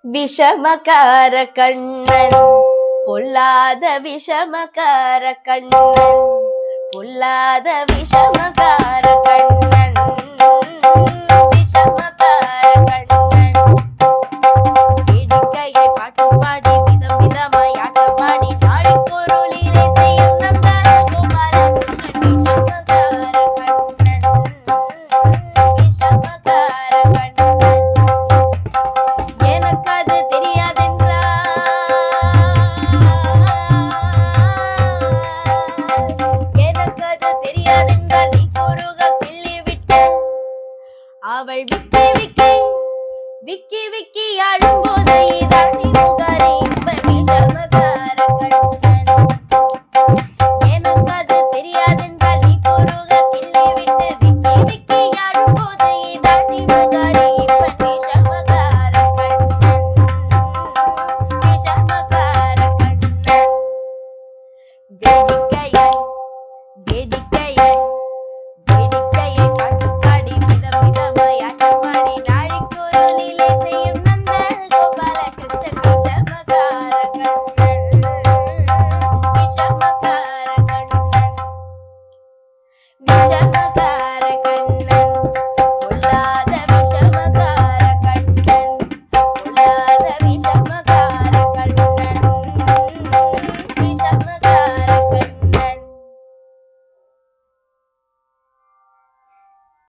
விஷமக்கார கண்ணன் பொல்லாத விஷமக்கார கண்ணன் பொல்லாத விஷமக்கார கண்ணன் விஷமக்கார கண்ணன் வேடிக்கையை பாட்டு பாடி விதம் விதமாய் ஆட்டமாடி பாடி பொருளிலே செய்யும் நந்தார கோபாலகிருஷ்ணன் விஷமக்கார கண்ணன் விஷமக்கார கண்ணன் எனக்கு அது தெரியாதென்றா எனக்கு அது தெரியாதென்றால் நீ கூறுக கிள்ளி விட்டு அவள் விக்கி விக்கி விக்கி விக்கி ஆடும்போது இதாண்டி முகாரி